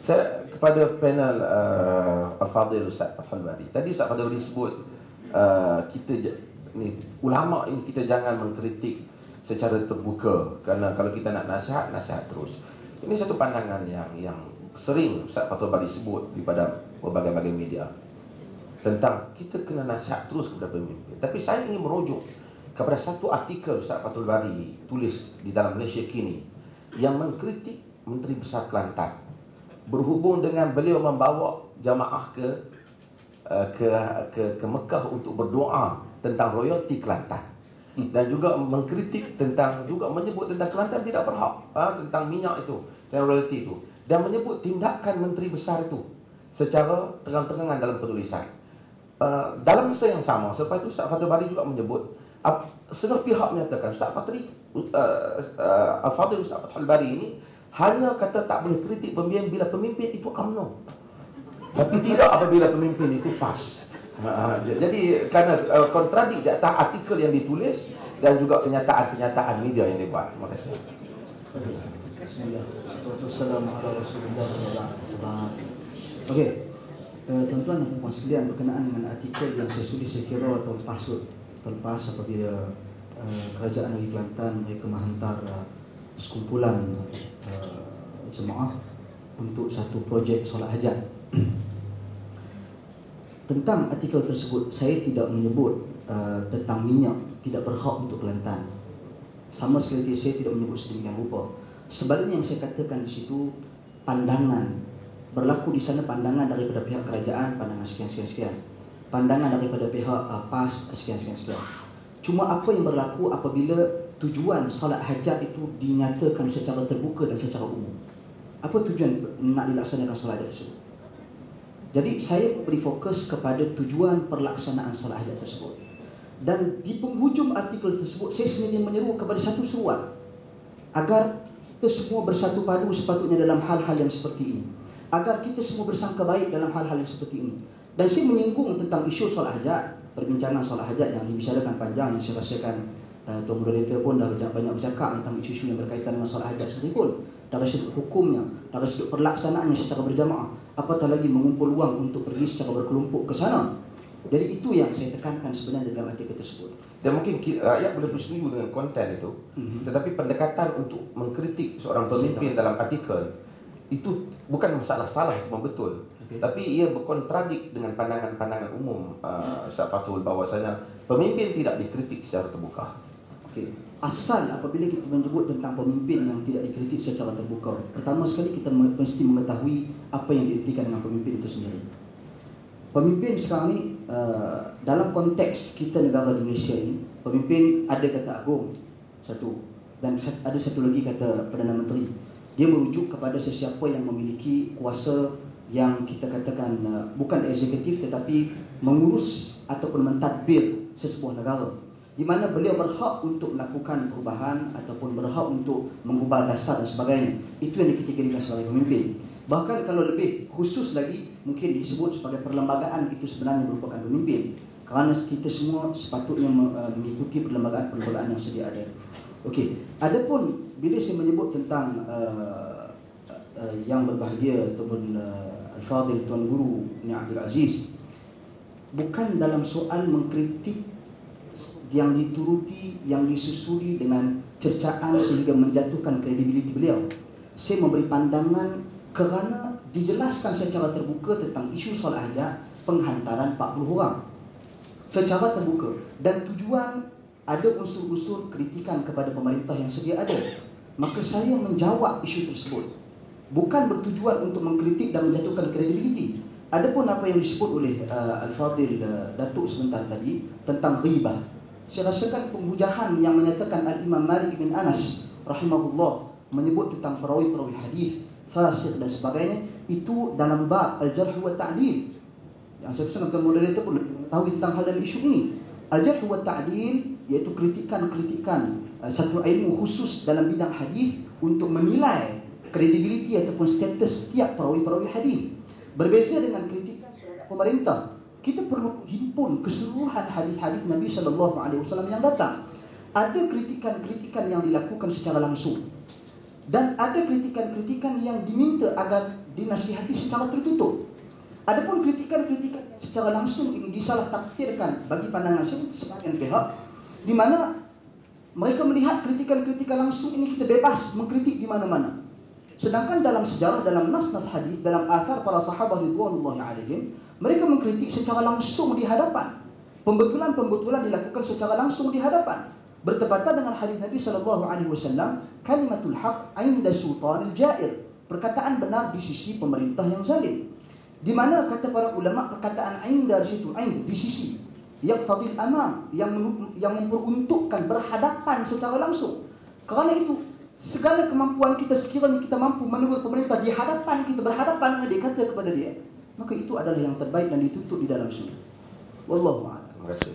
Saya kepada panel Al-Fadhil Ustaz Fathul Bari. Tadi Ustaz Fathul Bari sebut ni ulama ini kita jangan mengkritik secara terbuka, kerana kalau kita nak nasihat terus. Ini satu pandangan yang sering Ustaz Fathul Bari sebut daripada berbagai-bagai media tentang kita kena nasihat terus kepada pemimpin. Tapi saya ingin merujuk kepada satu artikel Ustaz Fathul Bari tulis di dalam Malaysia Kini yang mengkritik Menteri Besar Kelantan berhubung dengan beliau membawa jamaah ke Mekah untuk berdoa tentang royalti Kelantan, dan juga mengkritik tentang, juga menyebut tentang Kelantan tidak berhak tentang minyak itu dan royalti itu, dan menyebut tindakan Menteri Besar itu secara terang-terangan dalam penulisan. Dalam masa yang sama, selepas itu Ustaz Fathul Bari juga menyebut, setengah pihak menyatakan Al-Fadhil Ustaz Fathul Bari ini hanya kata tak boleh kritik pemimpin bila pemimpin itu UMNO, tapi tidak apabila pemimpin itu PAS. Jadi kerana kontradik di atas artikel yang ditulis dan juga kenyataan-kenyataan media yang dibuat. Terima kasih. Okey, tuan-tuan dan puan sekalian, berkenaan dengan artikel yang saya tulis, saya kira terlepas apabila Kerajaan Negeri Kelantan mereka menghantar sekumpulan jemaah untuk satu projek solat hajat. Tentang artikel tersebut, saya tidak menyebut tentang minyak tidak berhak untuk Kelantan. Sama sekali saya tidak menyebut sedemikian rupa. Sebaliknya yang saya katakan di situ, pandangan berlaku di sana, pandangan daripada pihak kerajaan, pandangan sekian-sekian, pandangan daripada pihak PAS sekian-sekian. Cuma apa yang berlaku apabila tujuan solat hajat itu dinyatakan secara terbuka dan secara umum. Apa tujuan nak dilaksanakan solat hajat tersebut? Jadi saya beri fokus kepada tujuan pelaksanaan solat hajat tersebut. Dan di penghujung artikel tersebut, saya sendiri menyeru kepada satu seruan agar kita semua bersatu padu sepatutnya dalam hal-hal yang seperti ini, agar kita semua bersangka baik dalam hal-hal yang seperti ini. Dan saya menyinggung tentang isu solat hajat, perbincangan solat hajat yang dibicarakan panjang, yang saya rasakan Tuan Moderator pun dah banyak bercakap tentang isu-isu yang berkaitan dengan solat hajat sendiri pun, dari sudut hukumnya, dari sudut pelaksanaannya secara berjamaah, apatah lagi mengumpul wang untuk pergi secara berkelompok ke sana. Jadi itu yang saya tekankan sebenarnya dalam artikel tersebut. Dan mungkin rakyat boleh bersetuju dengan konten itu, tetapi pendekatan untuk mengkritik seorang pemimpin dalam artikel itu bukan masalah salah, memang betul. Tapi ia berkontradik dengan pandangan-pandangan umum Ustaz Fathul, bahawasanya pemimpin tidak dikritik secara terbuka. Asal apabila kita menyebut tentang pemimpin yang tidak dikritik secara terbuka, pertama sekali kita mesti mengetahui apa yang diartikan dengan pemimpin itu sendiri. Pemimpin sekarang ni dalam konteks kita negara Indonesia ini, pemimpin ada kata agung satu, dan ada satu lagi kata Perdana Menteri. Dia merujuk kepada sesiapa yang memiliki kuasa yang kita katakan bukan eksekutif tetapi mengurus ataupun mentadbir sesebuah negara, di mana beliau berhak untuk melakukan perubahan ataupun berhak untuk mengubah dasar dan sebagainya. Itu yang dikategorikan sebagai pemimpin. Bahkan kalau lebih khusus lagi, mungkin disebut sebagai perlembagaan itu sebenarnya merupakan pemimpin, kerana kita semua sepatutnya mengikuti perlembagaan-perlembagaan yang sedia ada. Okey, adapun bila saya menyebut tentang yang berbahagia ataupun Al-Fadhil Tuan Guru Ni Abdul Aziz, bukan dalam soal mengkritik yang dituruti, yang disusuri dengan cercaan sehingga menjatuhkan kredibiliti beliau. Saya memberi pandangan kerana dijelaskan secara terbuka tentang isu solat hajat, penghantaran 40 orang secara terbuka, dan tujuan ada unsur-unsur kritikan kepada pemerintah yang sedia ada. Maka saya menjawab isu tersebut, bukan bertujuan untuk mengkritik dan menjatuhkan kredibiliti. Adapun apa yang disebut oleh Al-Fadhil Datuk sebentar tadi tentang ghibah, saya rasakan penghujahan yang menyatakan Al-Imam Malik bin Anas rahimahullah menyebut tentang perawi-perawi hadis fasik dan sebagainya, itu dalam bab Al-Jarh wa Ta'dil. Yang saya pesan Tuan Moderator pun tahu tentang hal dan isu ini. Al-Jarh wa Ta'dil iaitu kritikan-kritikan satu ilmu khusus dalam bidang hadis untuk menilai kredibiliti ataupun status setiap perawi-perawi hadis. Berbeza dengan kritikan pemerintah, kita perlu himpun keseluruhan hadis-hadis Nabi SAW yang datang. Ada kritikan-kritikan yang dilakukan secara langsung, dan ada kritikan-kritikan yang diminta agar dinasihati secara tertutup. Adapun kritikan-kritikan secara langsung ini disalah tafsirkan bagi pandangan sebagian pihak, di mana mereka melihat kritikan-kritikan langsung ini kita bebas mengkritik di mana-mana. Sedangkan dalam sejarah, dalam nas-nas hadis, dalam athar para sahabat ridwanullahi alaihim, mereka mengkritik secara langsung di hadapan. Pembetulan-pembetulan dilakukan secara langsung di hadapan. Bertepatan dengan hadis Nabi SAW, kalimatul haq 'inda sultanil jair, perkataan benar di sisi pemerintah yang zalim. Di mana kata para ulama, perkataan 'inda di situ, 'in di sisi, yaqtadil amam, yang memperuntukkan berhadapan secara langsung. Kerana itu, segala kemampuan kita sekiranya kita mampu menegur pemerintah di hadapan kita, berhadapan dengan dia, kata kepada dia, maka itu adalah yang terbaik dan dituntut di dalam sunnah. Wallahu a'lam. Terima kasih.